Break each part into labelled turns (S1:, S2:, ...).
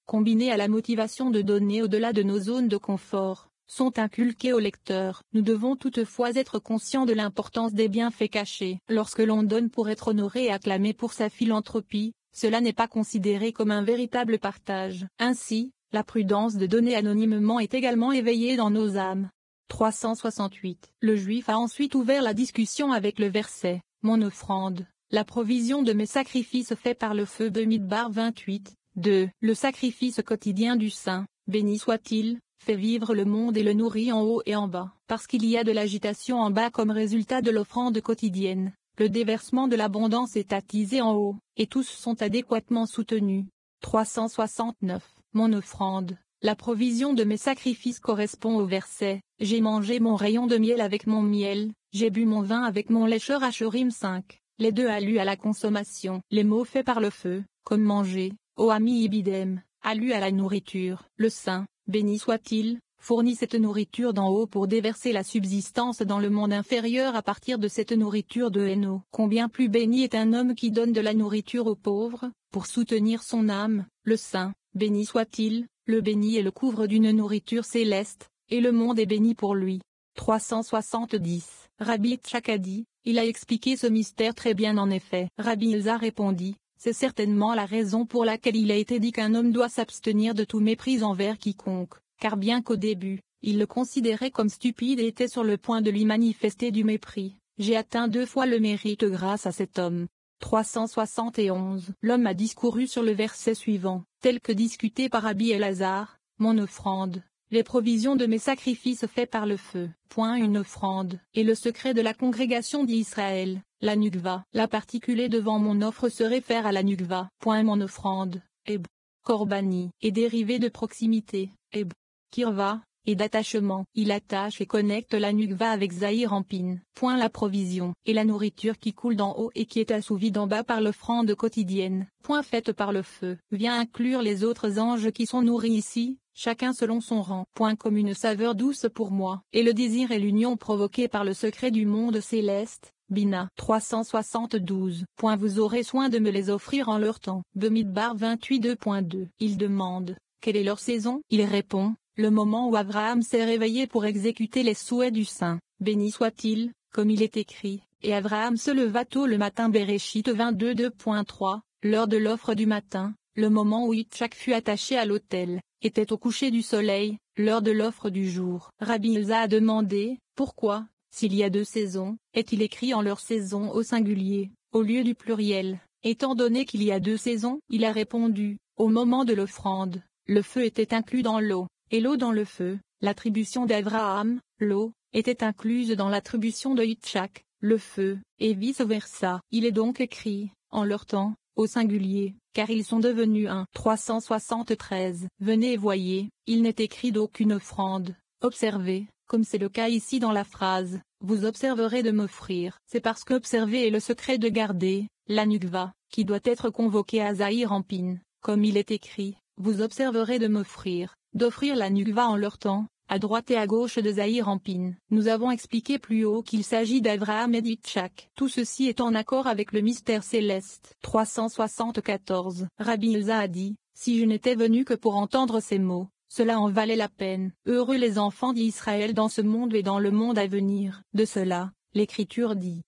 S1: combinés à la motivation de donner au-delà de nos zones de confort, sont inculqués au lecteur. Nous devons toutefois être conscients de l'importance des bienfaits cachés. Lorsque l'on donne pour être honoré et acclamé pour sa philanthropie, cela n'est pas considéré comme un véritable partage. Ainsi, la prudence de donner anonymement est également éveillée dans nos âmes. 368. Le Juif a ensuite ouvert la discussion avec le verset « Mon offrande, la provision de mes sacrifices faits par le feu » de Midbar 28, 2. Le sacrifice quotidien du saint, béni soit-il, fait vivre le monde et le nourrit en haut et en bas. Parce qu'il y a de l'agitation en bas comme résultat de l'offrande quotidienne, le déversement de l'abondance est attisé en haut, et tous sont adéquatement soutenus. 369. Mon offrande, la provision de mes sacrifices correspond au verset « J'ai mangé mon rayon de miel avec mon miel, j'ai bu mon vin avec mon lait » Achorim 5. Les deux alluent à la consommation. Les mots faits par le feu, comme manger, Oami ibidem, alluent à la nourriture. Le saint, béni soit-il, fournit cette nourriture d'en haut pour déverser la subsistance dans le monde inférieur à partir de cette nourriture de Héno. Combien plus béni est un homme qui donne de la nourriture aux pauvres, pour soutenir son âme. Le saint, béni soit-il, le bénit et le couvre d'une nourriture céleste, et le monde est béni pour lui. 370. Rabbi Yitzhak a dit, il a expliqué ce mystère très bien en effet. Rabbi Ilza répondit, c'est certainement la raison pour laquelle il a été dit qu'un homme doit s'abstenir de tout mépris envers quiconque, car bien qu'au début, il le considérait comme stupide et était sur le point de lui manifester du mépris, j'ai atteint 2 fois le mérite grâce à cet homme. 371. L'homme a discouru sur le verset suivant, tel que discuté par Rabbi Elazar, mon offrande, les provisions de mes sacrifices faits par le feu. Une offrande, et le secret de la congrégation d'Israël, la nukva. La particulée devant mon offre se réfère à la nukva. Mon offrande, eb. Korbani, est dérivé de proximité, eb. Kirva, et d'attachement. Il attache et connecte la nukva avec Zahir Ampin. La provision, et la nourriture qui coule d'en haut et qui est assouvie d'en bas par l'offrande quotidienne. Faite par le feu, vient inclure les autres anges qui sont nourris ici, chacun selon son rang. Comme une saveur douce pour moi. Et le désir et l'union provoqués par le secret du monde céleste. Bina 372. Vous aurez soin de me les offrir en leur temps. Bemidbar 28 2.2. Il demande, quelle est leur saison? Il répond, le moment où Abraham s'est réveillé pour exécuter les souhaits du saint, béni soit-il, comme il est écrit, et Abraham se leva tôt le matin. Béréchit 22 2.3, l'heure de l'offre du matin, le moment où Yitzhak fut attaché à l'autel, était au coucher du soleil, l'heure de l'offre du jour. Rabbi Ilza a demandé, pourquoi, s'il y a 2 saisons, est-il écrit en leur saison au singulier, au lieu du pluriel, étant donné qu'il y a 2 saisons? Il a répondu, au moment de l'offrande, le feu était inclus dans l'eau, et l'eau dans le feu. L'attribution d'Abraham, l'eau, était incluse dans l'attribution de Yitzhak, le feu, et vice-versa. Il est donc écrit, en leur temps, au singulier, car ils sont devenus un. 373. Venez et voyez, il n'est écrit d'aucune offrande. Observez, comme c'est le cas ici dans la phrase, vous observerez de m'offrir. C'est parce qu'observer est le secret de garder, la nukva, qui doit être convoquée à Zahir Ampin, comme il est écrit, vous observerez de m'offrir, d'offrir la nukva en leur temps, à droite et à gauche de Zahir Ampin. Nous avons expliqué plus haut qu'il s'agit d'Abraham et d'Yitzhak. Tout ceci est en accord avec le mystère céleste. 374. Rabbi Ilza a dit, si je n'étais venu que pour entendre ces mots, cela en valait la peine. Heureux les enfants d'Israël dans ce monde et dans le monde à venir. De cela, l'Écriture dit,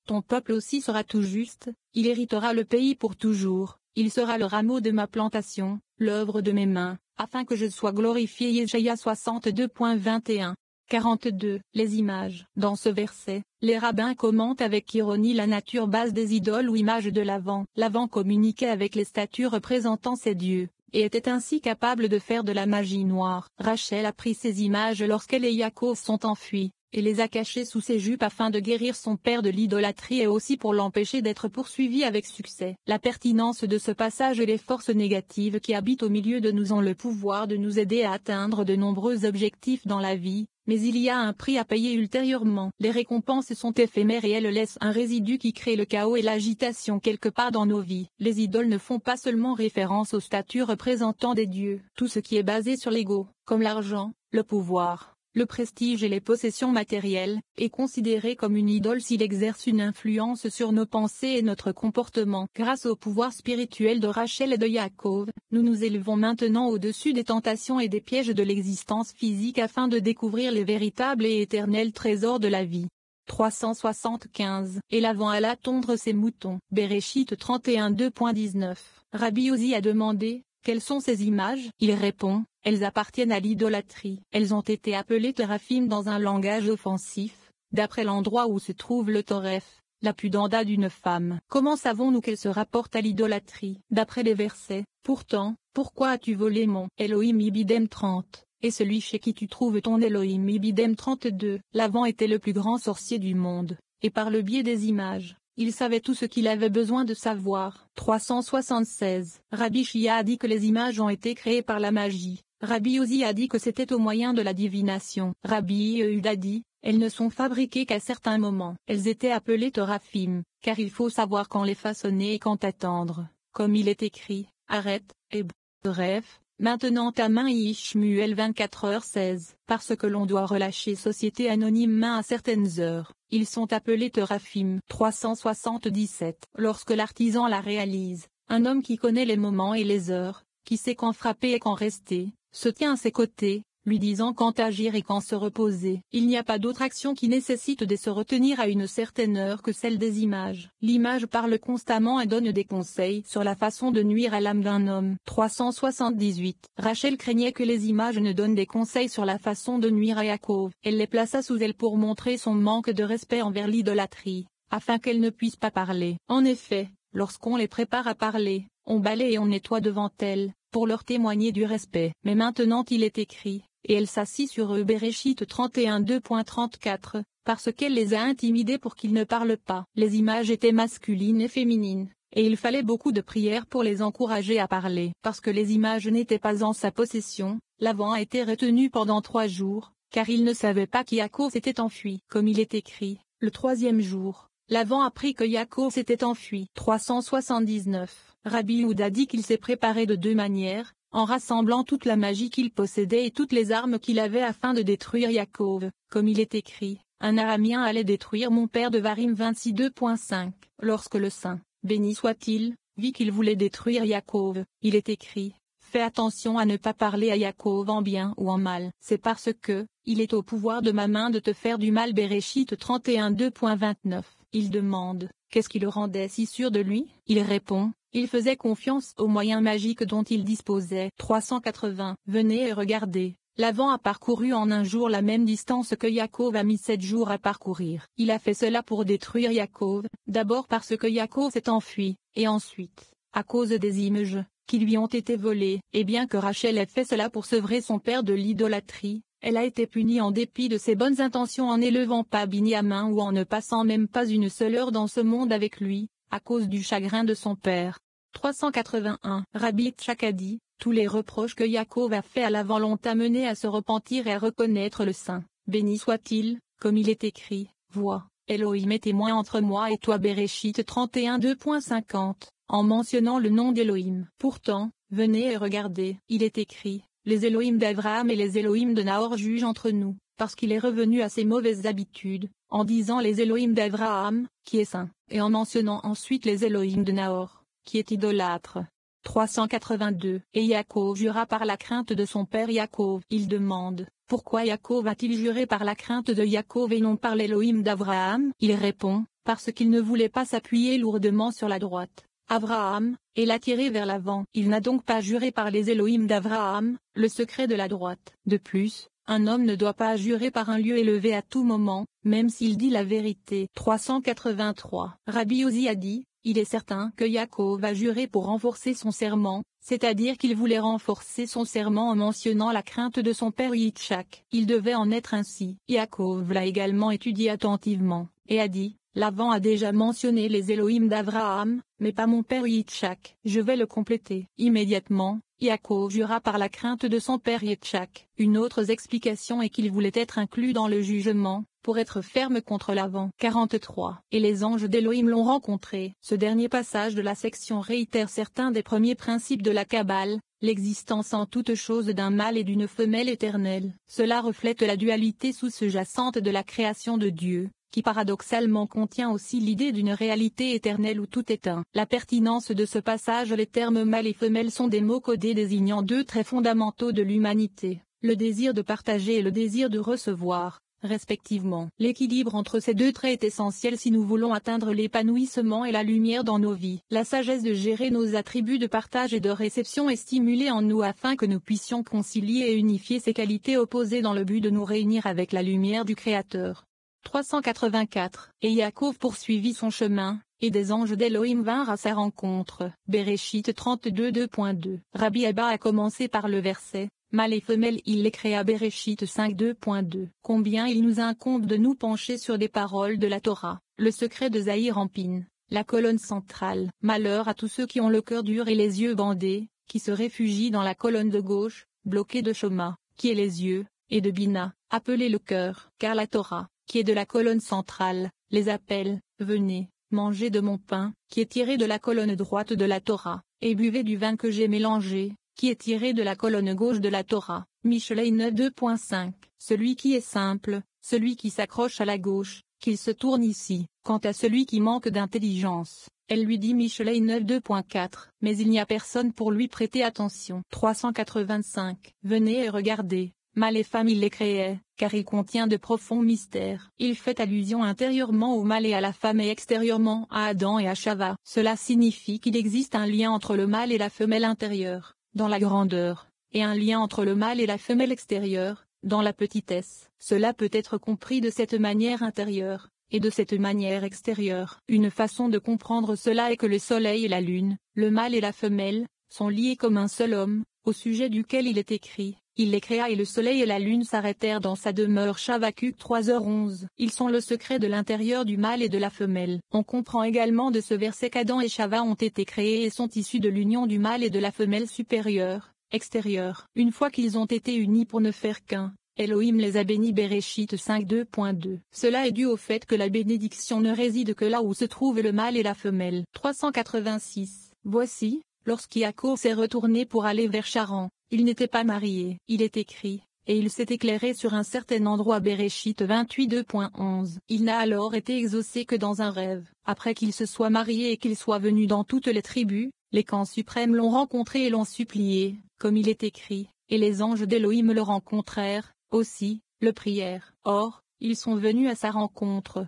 S1: ton peuple aussi sera tout juste, il héritera le pays pour toujours, il sera le rameau de ma plantation, l'œuvre de mes mains, afin que je sois glorifié. Yeshaïa 62.21. 42. Les images. Dans ce verset, les rabbins commentent avec ironie la nature basse des idoles ou images de l'Avent. L'Avent communiquait avec les statues représentant ces dieux, et était ainsi capable de faire de la magie noire. Rachel a pris ces images lorsqu'elle et Yaakov sont enfuis, et les a cachées sous ses jupes afin de guérir son père de l'idolâtrie et aussi pour l'empêcher d'être poursuivi avec succès. La pertinence de ce passage et les forces négatives qui habitent au milieu de nous ont le pouvoir de nous aider à atteindre de nombreux objectifs dans la vie, mais il y a un prix à payer ultérieurement. Les récompenses sont éphémères et elles laissent un résidu qui crée le chaos et l'agitation quelque part dans nos vies. Les idoles ne font pas seulement référence aux statues représentant des dieux. Tout ce qui est basé sur l'ego, comme l'argent, le pouvoir, Le prestige et les possessions matérielles est considéré comme une idole s'il exerce une influence sur nos pensées et notre comportement. Grâce au pouvoir spirituel de Rachel et de Yaakov, nous nous élevons maintenant au-dessus des tentations et des pièges de l'existence physique afin de découvrir les véritables et éternels trésors de la vie. 375. Et Laban alla tondre ses moutons. Béréchit 31 2.19. Rabbi Uzi a demandé: quelles sont ces images? Il répond: elles appartiennent à l'idolâtrie. Elles ont été appelées téraphim dans un langage offensif, d'après l'endroit où se trouve le toref, la pudenda d'une femme. Comment savons-nous qu'elles se rapportent à l'idolâtrie? D'après les versets: pourtant, pourquoi as-tu volé mon Elohim Ibidem 30, et celui chez qui tu trouves ton Elohim Ibidem 32. Laban était le plus grand sorcier du monde, et par le biais des images, il savait tout ce qu'il avait besoin de savoir. 376. Rabbi Shia a dit que les images ont été créées par la magie. Rabbi Uzi a dit que c'était au moyen de la divination. Rabbi Yehuda a dit: elles ne sont fabriquées qu'à certains moments. Elles étaient appelées Toraphim, car il faut savoir quand les façonner et quand attendre. Comme il est écrit: arrête, et bref. Maintenant ta main Ishmuel 24h16. Parce que l'on doit relâcher société anonyme main à certaines heures, ils sont appelés Teraphim. 377. Lorsque l'artisan la réalise, un homme qui connaît les moments et les heures, qui sait quand frapper et quand rester, se tient à ses côtés, lui disant quand agir et quand se reposer. Il n'y a pas d'autre action qui nécessite de se retenir à une certaine heure que celle des images. L'image parle constamment et donne des conseils sur la façon de nuire à l'âme d'un homme. 378. Rachel craignait que les images ne donnent des conseils sur la façon de nuire à Yaakov. Elle les plaça sous elle pour montrer son manque de respect envers l'idolâtrie, afin qu'elle ne puisse pas parler. En effet, lorsqu'on les prépare à parler, on balaye et on nettoie devant elles, pour leur témoigner du respect. Mais maintenant il est écrit: et elle s'assit sur eux. Béréchit 31 2.34, parce qu'elle les a intimidés pour qu'ils ne parlent pas. Les images étaient masculines et féminines, et il fallait beaucoup de prières pour les encourager à parler. Parce que les images n'étaient pas en sa possession, Laban a été retenu pendant 3 jours, car il ne savait pas qu'Yaakov s'était enfui. Comme il est écrit: le 3e jour, Laban apprit que Yaakov s'était enfui. 379. Rabbi Yehuda dit qu'il s'est préparé de 2 manières, en rassemblant toute la magie qu'il possédait et toutes les armes qu'il avait afin de détruire Yaakov. Comme il est écrit: un Aramien allait détruire mon père de Varim 26 2.5. Lorsque le saint, béni soit-il, vit qu'il voulait détruire Yaakov, il est écrit: fais attention à ne pas parler à Yaakov en bien ou en mal. C'est parce que, il est au pouvoir de ma main de te faire du mal. Béréchit 31 2.29. Il demande: qu'est-ce qui le rendait si sûr de lui? Il répond: il faisait confiance aux moyens magiques dont il disposait. 380. Venez et regardez. Laban a parcouru en un jour la même distance que Yaakov a mis 7 jours à parcourir. Il a fait cela pour détruire Yaakov, d'abord parce que Yaakov s'est enfui, et ensuite, à cause des images, qui lui ont été volées. Et bien que Rachel ait fait cela pour sevrer son père de l'idolâtrie, elle a été punie en dépit de ses bonnes intentions en n'élevant pas Binyamin ou en ne passant même pas une seule heure dans ce monde avec lui, à cause du chagrin de son père. 381. Rabbi Yitzhak a dit: tous les reproches que Yaakov a fait à Laban l'ont amené à se repentir et à reconnaître le Saint. Béni soit-il, comme il est écrit: vois, Elohim est témoin entre moi et toi. Béréchit 31 2.50, en mentionnant le nom d'Elohim. Pourtant, venez et regardez. Il est écrit: les Elohim d'Abraham et les Elohim de Nahor jugent entre nous, parce qu'il est revenu à ses mauvaises habitudes, en disant les Elohim d'Abraham, qui est saint, et en mentionnant ensuite les Elohim de Nahor, qui est idolâtre. 382. Et Yaakov jura par la crainte de son père Yaakov. Il demande: pourquoi Yaakov a-t-il juré par la crainte de Yaakov et non par l'Elohim d'Abraham? Il répond: parce qu'il ne voulait pas s'appuyer lourdement sur la droite, Abraham, et l'attirer vers l'avant. Il n'a donc pas juré par les Elohim d'Abraham, le secret de la droite. De plus, un homme ne doit pas jurer par un lieu élevé à tout moment, même s'il dit la vérité. 383. Rabbi Uzi a dit: il est certain que Yaakov a juré pour renforcer son serment, c'est-à-dire qu'il voulait renforcer son serment en mentionnant la crainte de son père Yitzhak. Il devait en être ainsi. Yaakov l'a également étudié attentivement, et a dit: Laban a déjà mentionné les Elohim d'Abraham, mais pas mon père Yitzhak. Je vais le compléter. Immédiatement, Yaakov jura par la crainte de son père Yitzhak. Une autre explication est qu'il voulait être inclus dans le jugement, pour être ferme contre Laban. 43. Et les anges d'Elohim l'ont rencontré. Ce dernier passage de la section réitère certains des premiers principes de la Kabbale, l'existence en toute chose d'un mâle et d'une femelle éternelle. Cela reflète la dualité sous-jacente de la création de Dieu, qui paradoxalement contient aussi l'idée d'une réalité éternelle où tout est un. La pertinence de ce passage. Les termes mâle et femelle sont des mots codés désignant deux traits fondamentaux de l'humanité, le désir de partager et le désir de recevoir, respectivement. L'équilibre entre ces deux traits est essentiel si nous voulons atteindre l'épanouissement et la lumière dans nos vies. La sagesse de gérer nos attributs de partage et de réception est stimulée en nous afin que nous puissions concilier et unifier ces qualités opposées dans le but de nous réunir avec la lumière du Créateur. 384. Et Yaakov poursuivit son chemin, et des anges d'Élohim vinrent à sa rencontre. Béréchit 32 2.2. Rabbi Abba a commencé par le verset. Mâle et femelle il les créa. Béréchit 5 2.2. Combien il nous incombe de nous pencher sur des paroles de la Torah. Le secret de Zahir Empine, la colonne centrale. Malheur à tous ceux qui ont le cœur dur et les yeux bandés, qui se réfugient dans la colonne de gauche, bloquée de Shoma, qui est les yeux, et de Bina, appelée le cœur. Car la Torah, qui est de la colonne centrale, les appelle, venez, mangez de mon pain, qui est tiré de la colonne droite de la Torah, et buvez du vin que j'ai mélangé, qui est tiré de la colonne gauche de la Torah. Michelet 9 2.5. Celui qui est simple, celui qui s'accroche à la gauche, qu'il se tourne ici. Quant à celui qui manque d'intelligence, elle lui dit Michelet 9 2.4. Mais il n'y a personne pour lui prêter attention. 385. Venez et regardez. Mâle et femme il les créait, car il contient de profonds mystères. Il fait allusion intérieurement au mâle et à la femme et extérieurement à Adam et à Chava. Cela signifie qu'il existe un lien entre le mâle et la femelle intérieure, dans la grandeur, et un lien entre le mâle et la femelle extérieure, dans la petitesse. Cela peut être compris de cette manière intérieure, et de cette manière extérieure. Une façon de comprendre cela est que le soleil et la lune, le mâle et la femelle, sont liés comme un seul homme, au sujet duquel il est écrit. Il les créa et le soleil et la lune s'arrêtèrent dans sa demeure. Chavacuk 3h11. Ils sont le secret de l'intérieur du mâle et de la femelle. On comprend également de ce verset qu'Adam et Chava ont été créés et sont issus de l'union du mâle et de la femelle supérieure, extérieure. Une fois qu'ils ont été unis pour ne faire qu'un, Elohim les a bénis. Béréchit 5 2.2. Cela est dû au fait que la bénédiction ne réside que là où se trouvent le mâle et la femelle. 386. Voici, lorsqu'Yaakov s'est retourné pour aller vers Charan, il n'était pas marié. Il est écrit, et il s'est éclairé sur un certain endroit. Béréchit 28 2.11. Il n'a alors été exaucé que dans un rêve. Après qu'il se soit marié et qu'il soit venu dans toutes les tribus, les camps suprêmes l'ont rencontré et l'ont supplié, comme il est écrit, et les anges d'Élohim le rencontrèrent, aussi, le prièrent. Or, ils sont venus à sa rencontre,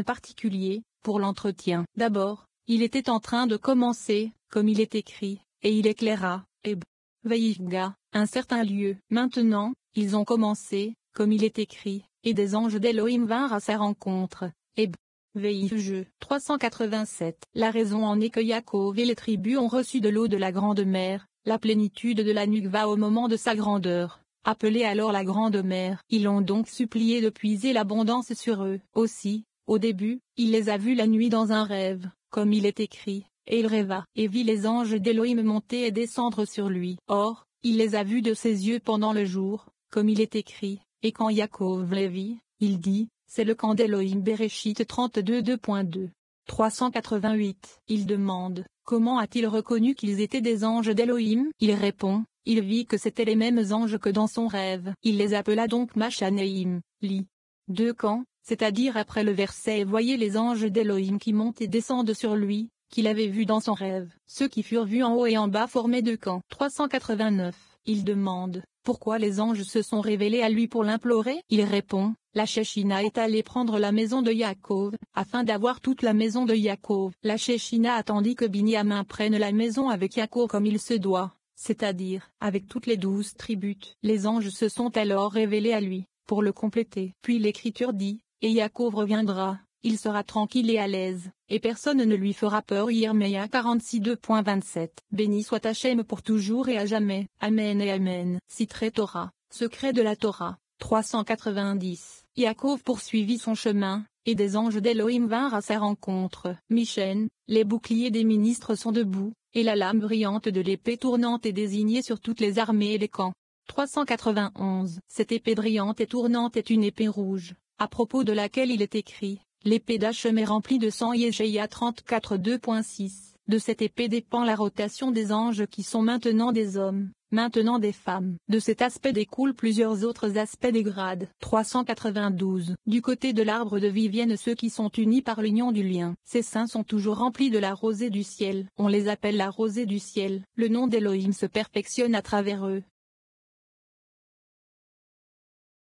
S1: particulier, pour l'entretien. D'abord, il était en train de commencer, comme il est écrit, et il éclaira, et Veïfga, un certain lieu. Maintenant, ils ont commencé, comme il est écrit, et des anges d'Élohim vinrent à sa rencontre, et Veïfge. 387. La raison en est que Yaakov et les tribus ont reçu de l'eau de la grande mer, la plénitude de la Nukva au moment de sa grandeur, appelée alors la grande mer. Ils ont donc supplié de puiser l'abondance sur eux. Aussi, au début, il les a vus la nuit dans un rêve, comme il est écrit. Et il rêva, et vit les anges d'Élohim monter et descendre sur lui. Or, il les a vus de ses yeux pendant le jour, comme il est écrit, et quand Yaakov les vit, il dit, c'est le camp d'Élohim. Béréchit 32 2.2. 388. Il demande, comment a-t-il reconnu qu'ils étaient des anges d'Élohim? Il répond, il vit que c'étaient les mêmes anges que dans son rêve. Il les appela donc Machanéim, li. Deux camps, c'est-à-dire après le verset et voyez les anges d'Élohim qui montent et descendent sur lui, qu'il avait vu dans son rêve. Ceux qui furent vus en haut et en bas formaient deux camps. 389. Il demande, pourquoi les anges se sont révélés à lui pour l'implorer? Il répond, la Shechina est allée prendre la maison de Yaakov, afin d'avoir toute la maison de Yaakov. La Shechina attendit que Binyamin prenne la maison avec Yaakov comme il se doit, c'est-à-dire, avec toutes les 12 tribus. Les anges se sont alors révélés à lui, pour le compléter. Puis l'Écriture dit, et Yaakov reviendra. Il sera tranquille et à l'aise, et personne ne lui fera peur. Yirmeya 46 2.27. Béni soit Hachem pour toujours et à jamais. Amen et Amen. Citré Torah, secret de la Torah. 390. Yaakov poursuivit son chemin, et des anges d'Élohim vinrent à sa rencontre. Michen, les boucliers des ministres sont debout, et la lame brillante de l'épée tournante est désignée sur toutes les armées et les camps. 391. Cette épée brillante et tournante est une épée rouge, à propos de laquelle il est écrit. L'épée d'Hachem est remplie de sang. Yeshaïa 34 2.6. De cette épée dépend la rotation des anges qui sont maintenant des hommes, maintenant des femmes. De cet aspect découlent plusieurs autres aspects des grades. 392. Du côté de l'arbre de vie viennent ceux qui sont unis par l'union du lien. Ces saints sont toujours remplis de la rosée du ciel. On les appelle la rosée du ciel. Le nom d'Élohim se perfectionne à travers eux.